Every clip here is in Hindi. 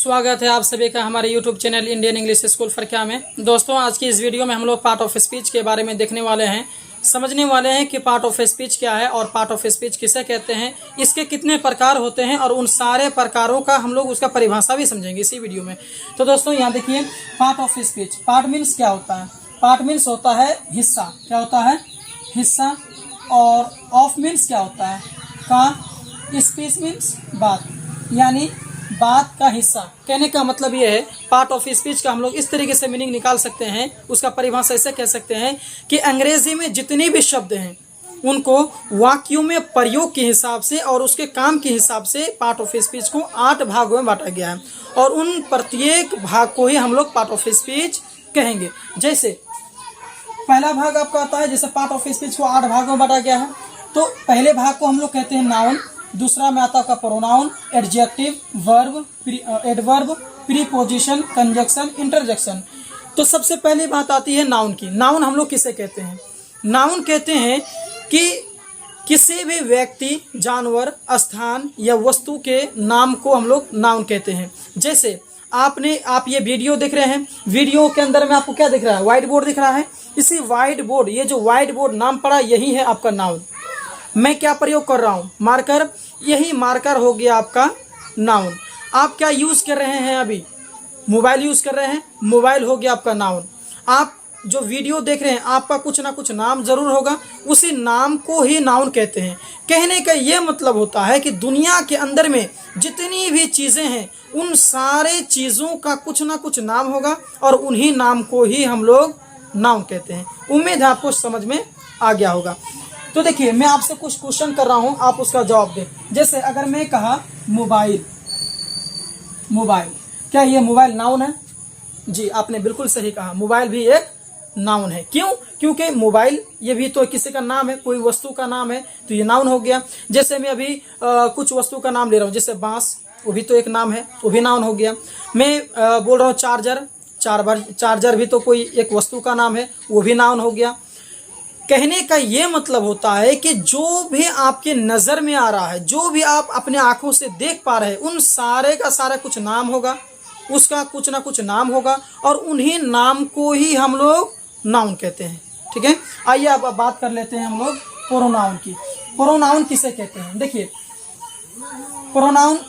स्वागत है आप सभी का हमारे YouTube channel Indian English school फरक्या में। दोस्तों, आज की इस वीडियो में हम लोग पार्ट ऑफ स्पीच के बारे में देखने वाले हैं, समझने वाले हैं कि पार्ट ऑफ स्पीच क्या है और पार्ट ऑफ स्पीच किसे कहते हैं, इसके कितने प्रकार होते हैं और उन सारे प्रकारों का हम लोग उसका परिभाषा भी समझेंगे इसी वीडियो में। तो दोस्तों यहाँ देखिए, part of speech, part means क्या होता है? पार्ट मीन्स होता है हिस्सा। क्या होता है? हिस्सा। और ऑफ मीन्स क्या होता है? का। स्पीच मीन्स बात, यानी बात का हिस्सा। कहने का मतलब ये है, पार्ट ऑफ स्पीच का हम लोग इस तरीके से मीनिंग निकाल सकते हैं, उसका परिभाषा ऐसे कह सकते हैं कि अंग्रेजी में जितने भी शब्द हैं उनको वाक्यों में प्रयोग के हिसाब से और उसके काम के हिसाब से पार्ट ऑफ स्पीच को 8 भागों में बांटा गया है और उन प्रत्येक भाग को ही हम लोग पार्ट ऑफ स्पीच कहेंगे। जैसे पहला भाग आपका आता है, जैसे पार्ट ऑफ स्पीच को 8 भागों में बांटा गया है, तो पहले भाग को हम लोग कहते हैं नाउन, दूसरा में आता है आपका pronoun, adjective, verb, adverb, preposition, conjunction, interjection. तो सबसे पहली बात आती है नाउन की। नाउन हम लोग किसे कहते हैं? नाउन कहते हैं कि किसी भी व्यक्ति, जानवर, स्थान या वस्तु के नाम को हम लोग नाउन कहते हैं। जैसे आप ये वीडियो देख रहे हैं, वीडियो के अंदर में आपको क्या दिख रहा है? व्हाइट बोर्ड दिख रहा है। इसी व्हाइट बोर्ड, ये जो व्हाइट बोर्ड नाम पड़ा, यही है आपका नाउन। मैं क्या प्रयोग कर रहा हूँ? मार्कर। यही मार्कर हो गया आपका नाउन। आप क्या यूज कर रहे हैं? अभी मोबाइल यूज कर रहे हैं, मोबाइल हो गया आपका नाउन। आप जो वीडियो देख रहे हैं, आपका कुछ ना कुछ नाम जरूर होगा, उसी नाम को ही नाउन कहते हैं। कहने का ये मतलब होता है कि दुनिया के अंदर में जितनी भी चीजें हैं, उन सारे चीजों का कुछ ना कुछ नाम होगा और उन्हीं नाम को ही हम लोग नाउन कहते हैं। उम्मीद है आपको समझ में आ गया होगा। तो देखिए, मैं आपसे कुछ क्वेश्चन कर रहा हूं, आप उसका जवाब दें। जैसे अगर मैं कहा मोबाइल, मोबाइल, क्या ये मोबाइल नाउन है? जी, आपने बिल्कुल सही कहा, मोबाइल भी एक नाउन है। क्यों? क्योंकि मोबाइल ये भी तो किसी का नाम है, कोई वस्तु का नाम है, तो ये नाउन हो गया। जैसे मैं अभी कुछ वस्तु का नाम ले रहा हूँ, जैसे बांस, वो भी तो एक नाम है, वो भी नाउन हो गया। मैं बोल रहा हूँ चार्जर, चार्जर भी तो कोई एक वस्तु का नाम है, वो भी नाउन हो गया। कहने का ये मतलब होता है कि जो भी आपके नज़र में आ रहा है, जो भी आप अपने आंखों से देख पा रहे हैं, उन सारे का सारा कुछ नाम होगा, उसका कुछ ना कुछ नाम होगा और उन्हीं नाम को ही हम लोग नाउन कहते हैं। ठीक है, आइए अब बात कर लेते हैं हम लोग प्रोनाउन की। प्रोनाउन किसे कहते हैं? देखिए, प्रोनाउन,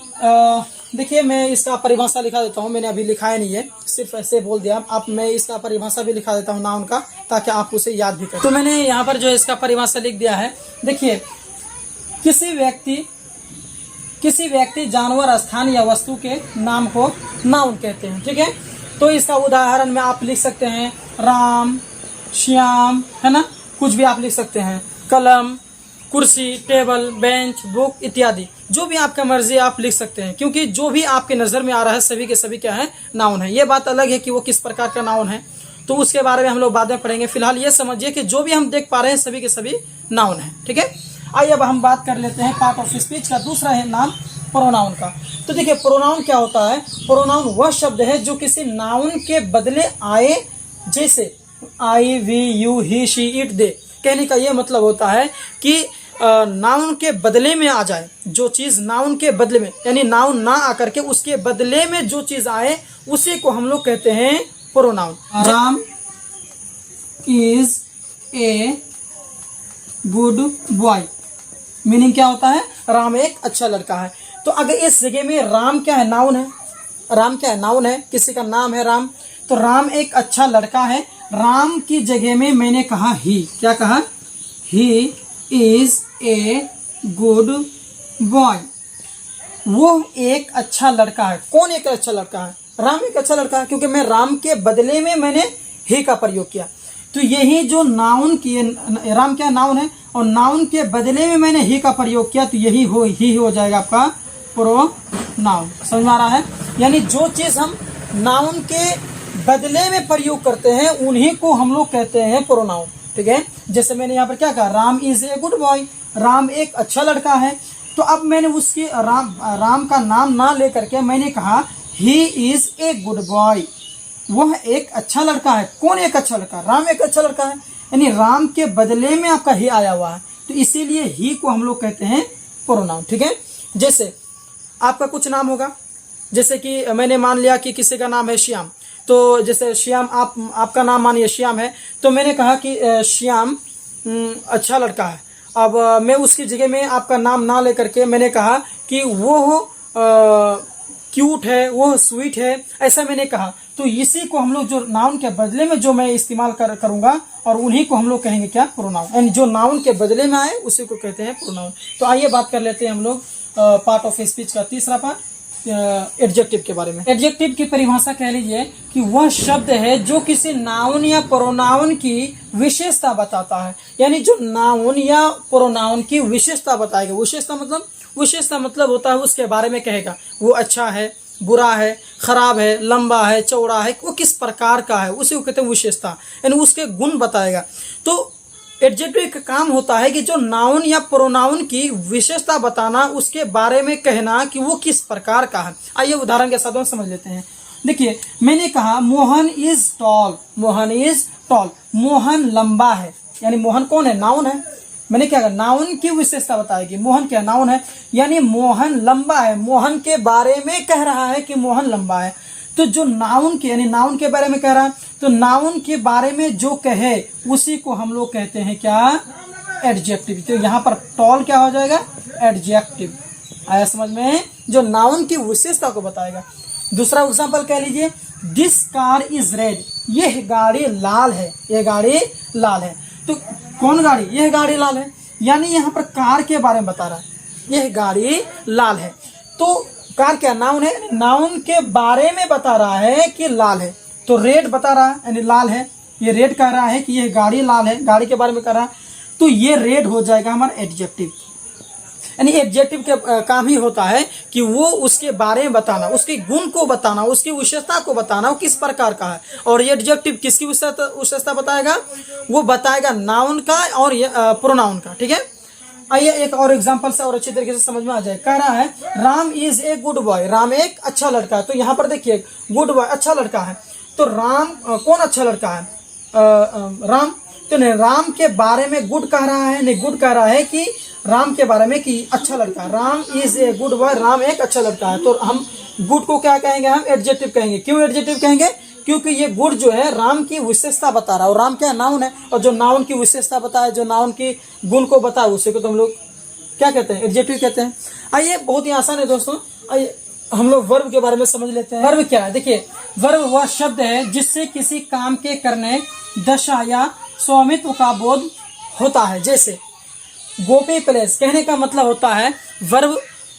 देखिए मैं इसका परिभाषा लिखा देता हूँ, मैंने अभी लिखाया नहीं है, सिर्फ ऐसे बोल दिया। अब मैं इसका परिभाषा भी लिखा देता हूँ नाउन का, ताकि आप उसे याद भी करें। तो मैंने यहाँ पर जो इसका परिभाषा लिख दिया है। देखिए, किसी व्यक्ति, जानवर, स्थान या वस्तु के नाम को नाउन कहते हैं। ठीक है, तो इसका उदाहरण में आप लिख सकते हैं राम, श्याम, है ना, कुछ भी आप लिख सकते हैं, कलम, कुर्सी, टेबल, बेंच, बुक इत्यादि, जो भी आपका मर्जी आप लिख सकते हैं, क्योंकि जो भी आपके नज़र में आ रहा है सभी के सभी क्या है? नाउन है। ये बात अलग है कि वो किस प्रकार का नाउन है, तो उसके बारे में हम लोग बाद में पढ़ेंगे। फिलहाल ये समझिए कि जो भी हम देख पा रहे हैं सभी के सभी नाउन है। ठीक है, आइए अब हम बात कर लेते हैं पार्ट ऑफ स्पीच का दूसरा है नाम प्रोनाउन का। तो देखिए, प्रोनाउन क्या होता है? प्रोनाउन वह शब्द है जो किसी नाउन के बदले आए, जैसे I, we, you, he, she, it, they. कहने का यह मतलब होता है कि नाउन के बदले में आ जाए, जो चीज नाउन के बदले में, यानी नाउन ना आकर के उसके बदले में जो चीज आए, उसी को हम लोग कहते हैं pronoun. Ram is a good boy, meaning क्या होता है? राम एक अच्छा लड़का है। तो अगर इस जगह में राम क्या है? नाउन है। राम क्या है? नाउन है, किसी का नाम है राम, तो राम एक अच्छा लड़का है। राम की जगह में मैंने कहा ही। क्या कहा? He is a good boy, वो एक अच्छा लड़का है। कौन एक अच्छा लड़का है? राम एक अच्छा लड़का है, क्योंकि मैं राम के बदले में मैंने ही का प्रयोग किया। तो यही जो नाउन की, राम क्या नाउन है और नाउन के बदले में मैंने ही का प्रयोग किया, तो यही हो जाएगा आपका प्रोनाउन। समझ में आ रहा है? यानी जो चीज हम नाउन के बदले में प्रयोग करते हैं, उन्हीं को हम लोग कहते हैं प्रोनाउन। ठीक है, जैसे मैंने यहाँ पर क्या कहा? Ram is a good boy, Ram एक अच्छा लड़का है। तो अब मैंने उसके राम का नाम ना लेकर के मैंने कहा he is a good boy, वह एक अच्छा लड़का है। कौन एक अच्छा लड़का? राम एक अच्छा लड़का है, यानी राम के बदले में आपका ही आया हुआ है, तो इसीलिए ही को हम लोग कहते हैं प्रोनाउन। ठीक है, जैसे आपका कुछ नाम होगा, जैसे कि मैंने मान लिया कि किसी का नाम है श्याम, तो जैसे श्याम, आपका नाम मानिए श्याम है, तो मैंने कहा कि श्याम अच्छा लड़का है। अब मैं उसकी जगह में आपका नाम ना लेकर के मैंने कहा कि वो क्यूट है, वो स्वीट है, ऐसा मैंने कहा। तो इसी को हम लोग जो नाउन के बदले में जो मैं इस्तेमाल करूंगा और उन्हीं को हम लोग कहेंगे क्या, प्रोनाउन। यानी जो नाउन के बदले में आए उसी को कहते हैं प्रोनाउन। तो आइए बात कर लेते हैं हम लोग पार्ट ऑफ स्पीच का तीसरा पार्ट, एडजेक्टिव के बारे में। एडजेक्टिव की परिभाषा कह लीजिए कि वह शब्द है जो किसी नाउन या प्रोनाउन की विशेषता बताता है। यानी जो नाउन या प्रोनाउन की विशेषता बताएगा। विशेषता मतलब होता है उसके बारे में कहेगा, वो अच्छा है, बुरा है, खराब है, लंबा है, चौड़ा है, वो किस प्रकार का है, उसी को कहते हैं विशेषता। यानी उसके गुण बताएगा। तो एडजेक्टिव का काम होता है कि जो नाउन या प्रोनाउन की विशेषता बताना, उसके बारे में कहना कि वो किस प्रकार का है। आइए उदाहरण के साथ समझ लेते हैं। देखिए, मैंने कहा Mohan is tall. Mohan is tall, Mohan लंबा है। यानी मोहन कौन है, नाउन है। मैंने क्या कहा, नाउन की विशेषता बताएगी। मोहन क्या, नाउन है, यानी मोहन लंबा है। मोहन के बारे में कह रहा है कि मोहन लंबा है। तो जो नाउन के, यानी नाउन के बारे में कह रहा है, तो नाउन के बारे में जो कहे उसी को हम लोग कहते हैं क्या, एडजेक्टिव। तो यहाँ पर टॉल क्या हो जाएगा, एडजेक्टिव। आया समझ में, जो नाउन की विशेषता को बताएगा। दूसरा एग्जांपल कह लीजिए, दिस कार इज रेड। यह गाड़ी लाल है, यह गाड़ी लाल है। तो कौन गाड़ी, यह गाड़ी लाल है। यानी यहाँ पर कार के बारे में बता रहा है, यह गाड़ी लाल है। तो कार क्या, नाउन है, नाउन के बारे में बता रहा है कि लाल है। तो रेड बता रहा है यानी लाल है, ये रेड कह रहा है कि यह गाड़ी लाल है, गाड़ी के बारे में कह रहा है, तो ये रेड हो जाएगा हमारा एडजेक्टिव। यानी एडजेक्टिव का काम ही होता है कि वो उसके बारे में बताना, उसके गुण को बताना, उसकी विशेषता को बताना, वो किस प्रकार का है। और ये एडजेक्टिव किसकी विशेषता बताएगा, वो बताएगा नाउन का और प्रोनाउन का। ठीक है, आइए एक और एग्जांपल से और अच्छी तरीके से समझ में आ जाए। कह रहा है Ram is a good boy. Ram एक अच्छा लड़का है। तो यहाँ पर देखिए, गुड बॉय अच्छा लड़का है। तो राम कौन अच्छा लड़का है, राम। तो नहीं, राम के बारे में गुड कह रहा है, नहीं गुड कह रहा है कि राम के बारे में कि अच्छा लड़का है। Ram is a good boy, Ram एक अच्छा लड़का है। तो हम गुड को क्या कहेंगे, हम एडजेक्टिव कहेंगे। क्यों एडजेक्टिव कहेंगे, क्योंकि ये गुड जो है राम की विशेषता बता रहा है। और राम क्या, नाउन है। और जो नाउन की विशेषता बताए, जो नाउन की गुण को बताए, उसे को तो हम लोग क्या कहते हैं, एडजेक्टिव कहते हैं। आइए, बहुत ही आसान है दोस्तों। आइए हम लोग वर्ब के बारे में समझ लेते हैं। वर्ब क्या है, देखिए, वर्ब वह शब्द है जिससे किसी काम के करने, दशा या स्वामित्व का बोध होता है। जैसे गोपी प्लेस, कहने का मतलब होता है वर्ब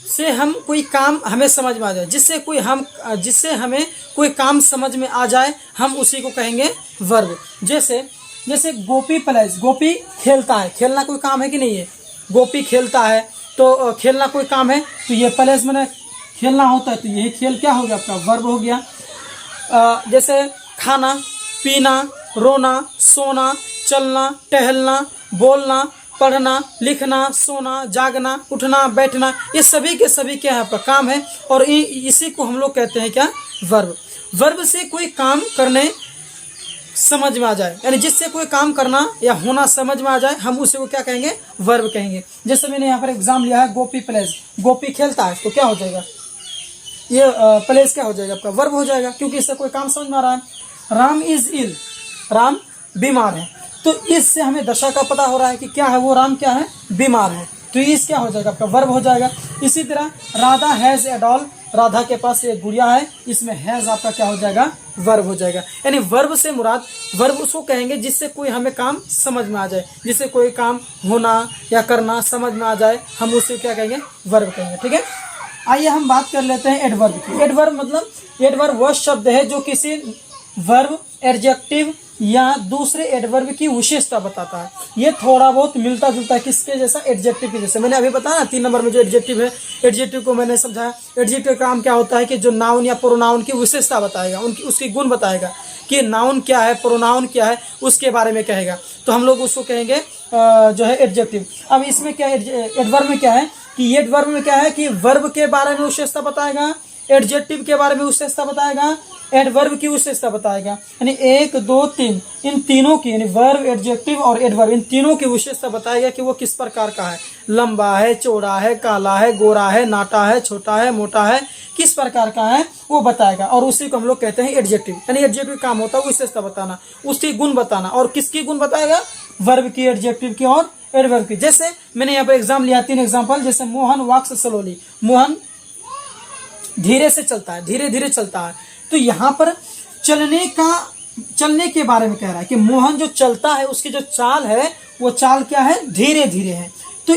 से हम कोई काम हमें समझ में आ जाए, जिससे हमें कोई काम समझ में आ जाए, हम उसी को कहेंगे वर्ब। जैसे गोपी प्लेस, गोपी खेलता है। खेलना कोई काम है कि नहीं है, गोपी खेलता है, तो खेलना कोई काम है। तो ये प्लेस मैंने खेलना होता है, तो यही खेल क्या हो गया, आपका वर्ब हो गया। जैसे खाना, पीना, रोना, सोना, चलना, टहलना, बोलना, पढ़ना, लिखना, सोना, जागना, उठना, बैठना, ये सभी के सभी क्या है, आपका काम है। और इसी को हम लोग कहते हैं क्या, वर्ब। वर्ब से कोई काम करने समझ में आ जाए, यानी जिससे कोई काम करना या होना समझ में आ जाए, हम उसे को क्या कहेंगे, वर्ब कहेंगे। जैसे मैंने यहाँ पर एग्जाम लिया है, गोपी प्लेस। गोपी खेलता है, तो क्या हो जाएगा, ये प्लेस क्या हो जाएगा, आपका वर्ब हो जाएगा, क्योंकि इससे कोई काम समझ में आ रहा है। राम इज इल, राम बीमार है। तो इससे हमें दशा का पता हो रहा है कि क्या है वो, राम क्या है, बीमार है। तो इस क्या हो जाएगा, आपका वर्ब हो जाएगा। इसी तरह Radha has a doll, Radha के पास एक गुड़िया है, इसमें हैज आपका क्या हो जाएगा, वर्ब हो जाएगा। यानी वर्ब से मुराद, वर्ब उसको कहेंगे जिससे कोई हमें काम समझ में आ जाए, जिससे कोई काम होना या करना समझ में आ जाए, हम उसे क्या कहेंगे, वर्ब कहेंगे। ठीक है, आइए हम बात कर लेते हैं एडवर्ब की। एडवर्ब मतलब, एडवर्ब वह शब्द है जो किसी वर्ब, एडजेक्टिव या दूसरे एडवर्ब की विशेषता बताता है। ये थोड़ा बहुत मिलता जुलता है किसके जैसा, एडजेक्टिव के जैसे। मैंने अभी बताया 3 नंबर में जो एडजेक्टिव है, एडजेक्टिव को मैंने समझाया। एडजेक्टिव का काम क्या होता है कि जो नाउन या प्रोनाउन की विशेषता बताएगा, उसकी गुण बताएगा कि नाउन क्या है, प्रोनाउन क्या है, उसके बारे में कहेगा। तो हम लोग उसको कहेंगे जो है एडजेक्टिव। अब इसमें क्या है, एडवर्ब में क्या है कि एडवर्ब में क्या है कि वर्ब के बारे में विशेषता बताएगा, एडजेक्टिव के बारे में विशेषता बताएगा, एडवर्ब की विशेषता बताएगा। यानी 1 2 3 इन तीनों की, यानी वर्ब, एडजेक्टिव और एडवर्ब, इन तीनों की विशेषता बताएगा कि वो किस प्रकार का है, लंबा है, चौड़ा है, काला है, गोरा है, नाटा है, छोटा है, मोटा है, किस प्रकार का है वो बताएगा। और उसी को हम लोग कहते हैं एडजेक्टिव। यानी एडजेक्टिव काम होता है विशेषता बताना, उसकी गुण बताना। और किसकी गुण बताएगा? वर्ब की, एडजेक्टिव की और एडवर्ब की। जैसे मैंने यहाँ पर एग्जाम लिया, 3 एग्जाम्पल। जैसे मोहन वॉक्स स्लोली, मोहन धीरे से चलता है, धीरे धीरे चलता है। तो यहाँ पर चलने के बारे में कह रहा है कि मोहन जो चलता है उसकी जो चाल है वो चाल क्या है? धीरे धीरे है। तो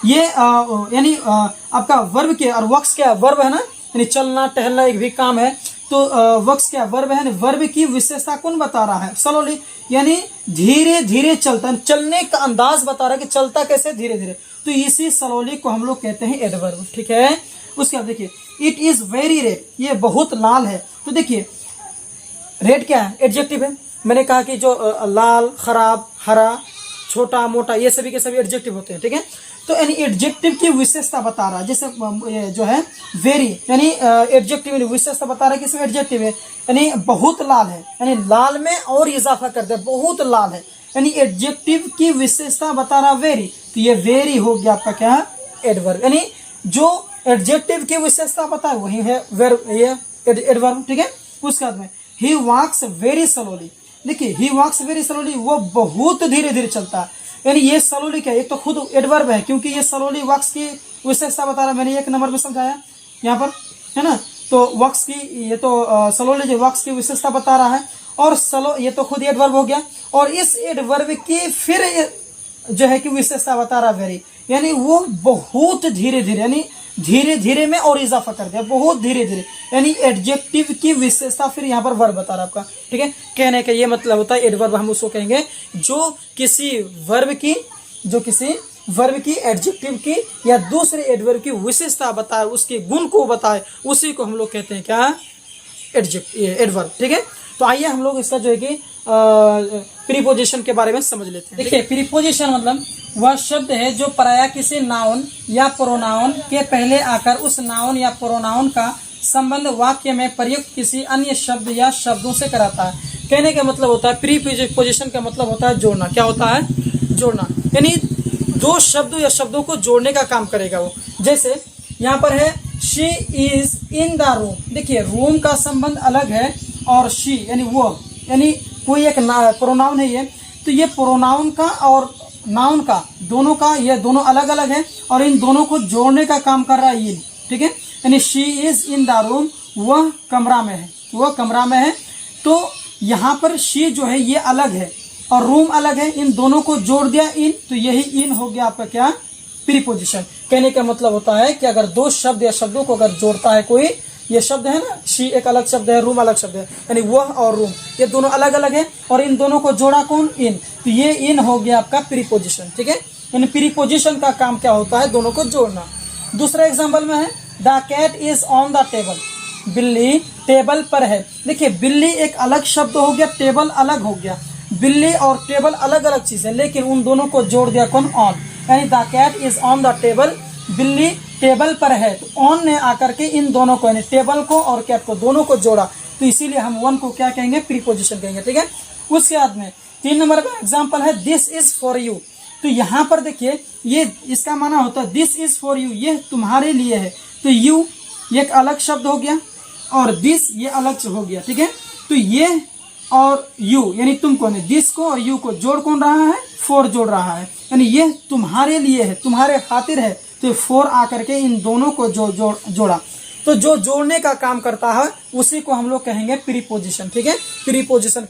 ये यानी आपका वर्ब के, और वक्स क्या वर्ब है ना, यानी चलना टहलना एक भी काम है। तो वक्स क्या वर्ब है, वर्ब की विशेषता कौन बता रहा है? स्लोली, यानी धीरे धीरे चलता है, चलने का अंदाज बता रहा है कि चलता कैसे? धीरे धीरे। तो इसी स्लोली को हम लोग कहते हैं एडवर्ब। ठीक है। उसके बाद देखिए, इट इज वेरी रेड, ये बहुत लाल है। तो देखिए रेड क्या है? एडजेक्टिव है। मैंने कहा कि जो लाल, खराब, हरा, छोटा, मोटा, ये सभी के सभी एडजेक्टिव होते हैं। ठीक है। तो यानी एडजेक्टिव की विशेषता बता रहा है। जैसे ये जो है वेरी, यानी एडजेक्टिव विशेषता बता रहा है, किसमें? एडजेक्टिव है। यानी बहुत लाल है, यानी लाल में और इजाफा कर दे, बहुत लाल है, यानी एडजेक्टिव की विशेषता बता रहा वेरी। तो ये वेरी हो गया आपका क्या? एडवर्ब। यानी जो एडजेक्टिव की विशेषता पता है वही है वर्ब, ये एडवर्ब। ठीक है। उसके बाद में ही वॉक्स वेरी स्लोली, देखिए ही वॉक्स वेरी स्लोली, वो बहुत धीरे धीरे चलता है। यानी ये स्लोली क्या है? एक तो खुद एडवर्ब है, क्योंकि ये स्लोली वॉक्स की विशेषता बता रहा है। मैंने 1 नंबर में समझाया यहाँ पर, है ना। तो वॉक्स की, ये तो स्लोली जो वॉक्स की विशेषता बता रहा है, और स्लो ये तो खुद एडवर्ब हो गया। और इस एडवर्ब की फिर जो है कि विशेषता बता रहा वेरी, यानी वो बहुत धीरे धीरे, यानी धीरे धीरे में और इजाफा कर दिया, बहुत धीरे धीरे। यानी एडजेक्टिव की विशेषता फिर यहाँ पर वर्ब बता रहा आपका। ठीक है। कहने का ये मतलब होता है एडवर्ब हम उसको कहेंगे जो किसी वर्ब की, एडजेक्टिव की या दूसरे एडवर्ब की विशेषता बताए, उसके गुण को बताए, उसी को हम लोग कहते हैं क्या? एडवर्ब। ठीक है। तो आइए हम लोग इसका जो है कि प्रीपोजिशन के बारे में समझ लेते हैं। देखिए प्रीपोजिशन मतलब वह शब्द है जो प्रायः किसी नाउन या प्रोनाउन के पहले आकर उस नाउन या प्रोनाउन का संबंध वाक्य में प्रयुक्त किसी अन्य शब्द या शब्दों से कराता है। कहने का मतलब होता है, प्रीपोजिशन का मतलब होता है जोड़ना। क्या होता है? जोड़ना। यानी दो शब्द या शब्दों को जोड़ने का काम करेगा वो। जैसे यहाँ पर है she is in the room, देखिए रूम का संबंध अलग है और शी यानी वो, यानी कोई एक प्रोनाउन है ये, तो ये प्रोनाउन का और नाउन का दोनों का, ये दोनों अलग अलग है और इन दोनों को जोड़ने का काम कर रहा है ये। ठीक है। यानी she is in the room, वह कमरा में है, वह कमरा में है। तो यहाँ पर शी जो है ये अलग है और रूम अलग है, इन दोनों को जोड़ दिया इन, तो यही इन हो गया आपका क्या? प्रीपोजिशन। कहने का मतलब होता है कि अगर दो शब्द या शब्दों को अगर जोड़ता है कोई, ये शब्द है ना, शी एक अलग शब्द है, रूम अलग शब्द है, यानी वह और रूम ये दोनों अलग अलग है और इन दोनों को जोड़ा कौन? इन। तो ये इन हो गया आपका प्रीपोजिशन। ठीक है। यानी प्रीपोजिशन का काम क्या होता है? दोनों को जोड़ना। दूसरा एग्जाम्पल में है the cat is on the table, बिल्ली टेबल पर है। देखिए बिल्ली एक अलग शब्द हो गया, टेबल अलग हो गया। बिल्ली और टेबल अलग अलग चीज है, लेकिन उन दोनों को जोड़ दिया कौन? ऑन। यानी the cat is on the table, बिल्ली टेबल पर है। तो ऑन ने आकर के इन दोनों को, यानी टेबल को और कैट को दोनों को जोड़ा, तो इसीलिए हम वन को क्या कहेंगे? प्रीपोजिशन कहेंगे। ठीक है। उसके बाद में 3 नंबर का एग्जाम्पल है दिस इज फॉर यू। तो यहाँ पर देखिए ये इसका माना होता है दिस इज फॉर यू, ये तुम्हारे लिए है। तो यू ये एक अलग शब्द हो गया और दिस ये अलग हो गया। ठीक है। तो ये और यू यानी तुम कौन है? दिस को और यू को जोड़ कौन रहा है? फोर जोड़ रहा है, यानी ये तुम्हारे लिए है, तुम्हारे खातिर है। तो फोर आकर के इन दोनों को जोड़ा, तो जो जोड़ने का काम करता है उसी को हम लोग कहेंगे प्रीपोजिशन। ठीक है। प्रीपोजिशन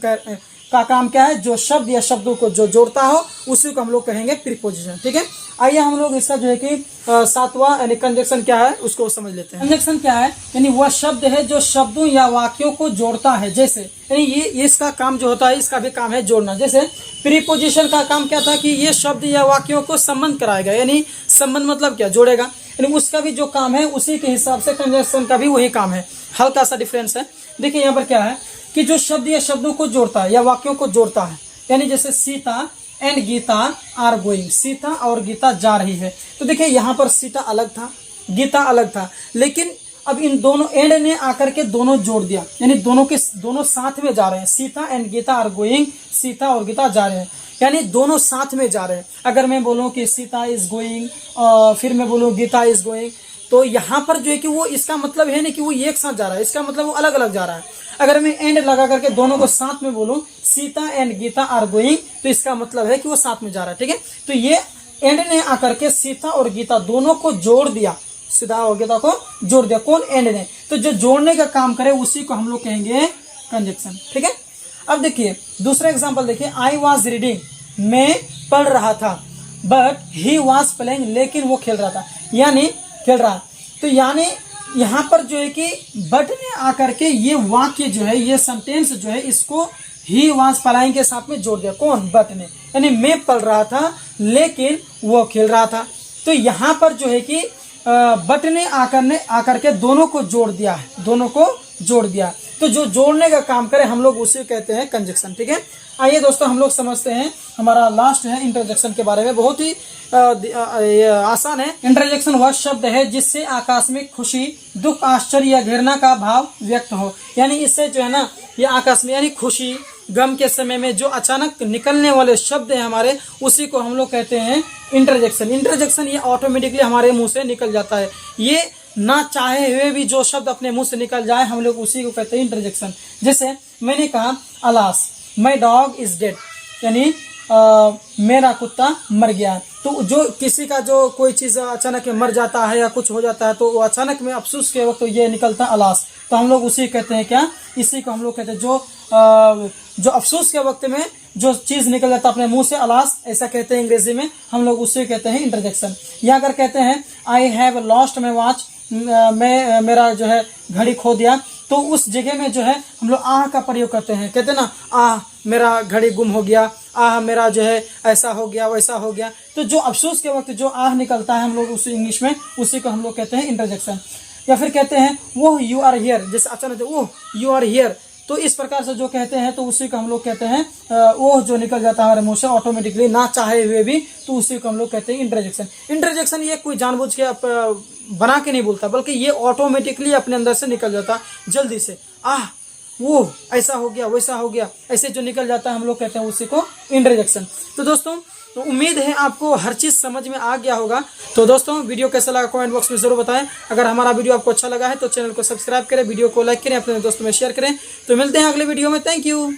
का काम क्या है? जो शब्द या शब्दों को जो जोड़ता हो उसी को हम लोग कहेंगे प्रीपोजिशन। ठीक है। आइए हम लोग इसका जो है कि 7वां यानी कंजक्शन क्या है उसको समझ लेते हैं। कंजक्शन क्या है? यानी वह शब्द है जो शब्दों या वाक्यों को जोड़ता है। जैसे यानी ये इसका काम जो होता है, इसका भी काम है जोड़ना। जैसे प्रीपोजिशन का काम क्या था कि ये शब्द या वाक्यों को संबंध कराएगा, यानी संबंध मतलब क्या? जोड़ेगा। यानी उसका भी जो काम है उसी के हिसाब से कंजक्शन का भी वही काम है, हल्का सा डिफरेंस है। देखिए यहाँ पर क्या है कि जो शब्द या शब्दों को जोड़ता है या वाक्यों को जोड़ता है, यानी जैसे Sita and Gita are going, Sita और गीता जा रही है। तो देखिए यहाँ पर सीता अलग था, गीता अलग था, लेकिन अब इन दोनों एंड ने आकर के दोनों जोड़ दिया, यानी दोनों साथ में जा रहे हैं। Sita and Gita are going, Sita और गीता जा रहे हैं, यानी दोनों साथ में जा रहे हैं। अगर मैं बोलूं कि सीता इज गोइंग, फिर मैं बोलूं गीता इज गोइंग, तो यहाँ पर जो है कि वो इसका मतलब है नहीं कि वो एक साथ जा रहा है, इसका मतलब वो अलग अलग जा रहा है। अगर मैं एंड लगा करके दोनों को साथ में बोलूं, Sita and Gita are going, तो इसका मतलब है कि वो साथ में जा रहा है। ठीक है, तो ये एंड ने आकर के सीता और गीता दोनों को जोड़ दिया, सीता और गीता को जोड़ दिया। कौन? एंड ने। तो जो जोड़ने का काम करे उसी को हम लोग कहेंगे कंजक्शन। ठीक है, अब देखिए दूसरा एग्जांपल देखिए, आई वॉज रीडिंग, मैं पढ़ रहा था, बट ही वॉज प्लेइंग, लेकिन वो खेल रहा था, यानी खेल रहा। तो यानी यहाँ पर जो है कि बट ने आकर के ये वाक्य जो है, ये सेंटेंस जो है, इसको ही वॉज प्लेइंग के साथ में जोड़ दिया। कौन? बट ने, यानी मैं पढ़ रहा था लेकिन वो खेल रहा था। तो यहाँ पर जो है कि बट ने आकर के दोनों को जोड़ दिया है, दोनों को जोड़ दिया। तो जो जोड़ने का काम करे हम लोग उसे कहते हैं कंजक्शन। ठीक है, आइए दोस्तों हम लोग समझते हैं, हमारा लास्ट है इंटरजेक्शन के बारे में। बहुत ही आसान है। इंटरजेक्शन वह शब्द है जिससे आकस्मिक खुशी, दुख, आश्चर्य या घृणा का भाव व्यक्त हो। यानी इससे जो है ना, ये आकस्मिक यानी खुशी, गम के समय में जो अचानक निकलने वाले शब्द हैं हमारे, उसी को हम लोग कहते हैं इंटरजेक्शन। इंटरजेक्शन ये ऑटोमेटिकली हमारे मुंह से निकल जाता है, ये ना चाहे हुए भी जो शब्द अपने मुंह से निकल जाए हम लोग उसी को कहते हैं इंटरजेक्शन। जैसे मैंने कहा alas, my dog is dead, यानी मेरा कुत्ता मर गया। तो जो किसी का जो कोई चीज अचानक में मर जाता है या कुछ हो जाता है, तो वो अचानक में अफसोस के वक्त तो ये निकलता है अलास। तो हम लोग उसी कहते हैं क्या? इसी को हम लोग कहते हैं जो अफसोस के वक्त में जो चीज निकल जाता है अपने मुंह से, अलास ऐसा कहते हैं अंग्रेजी में, हम लोग उसे कहते हैं इंटरजेक्शन। या अगर कहते हैं I have lost my watch, मैं मेरा जो है घड़ी खो दिया, तो उस जगह में जो है हम लोग आह का प्रयोग करते हैं। कहते हैं ना, आह मेरा घड़ी गुम हो गया, आह मेरा जो है ऐसा हो गया वैसा हो गया। तो जो अफसोस के वक्त जो आह निकलता है हम लोग उसी इंग्लिश में उसी को हम लोग कहते हैं इंटरजेक्शन। या फिर कहते हैं वो यू आर हियर, जैसे अचानक वो यू आर हियर, तो इस प्रकार से जो कहते हैं तो उसी को हम लोग कहते हैं वो जो निकल जाता है हमारे मुंह से ऑटोमेटिकली ना चाहे हुए भी, तो उसी को हम लोग कहते हैं इंटरजेक्शन। इंटरजेक्शन ये कोई जानबूझ के बना के नहीं बोलता, बल्कि ये ऑटोमेटिकली अपने अंदर से निकल जाता जल्दी से। आह वो ऐसा हो गया वैसा हो गया, ऐसे जो निकल जाता है हम लोग कहते हैं उसी को इंटरजेक्शन। तो दोस्तों तो उम्मीद है आपको हर चीज समझ में आ गया होगा। तो दोस्तों वीडियो कैसा लगा कमेंट बॉक्स में जरूर बताएं। अगर हमारा वीडियो आपको अच्छा लगा है तो चैनल को सब्सक्राइब करें, वीडियो को लाइक करें, अपने दोस्तों में शेयर करें। तो मिलते हैं अगले वीडियो में। Thank you.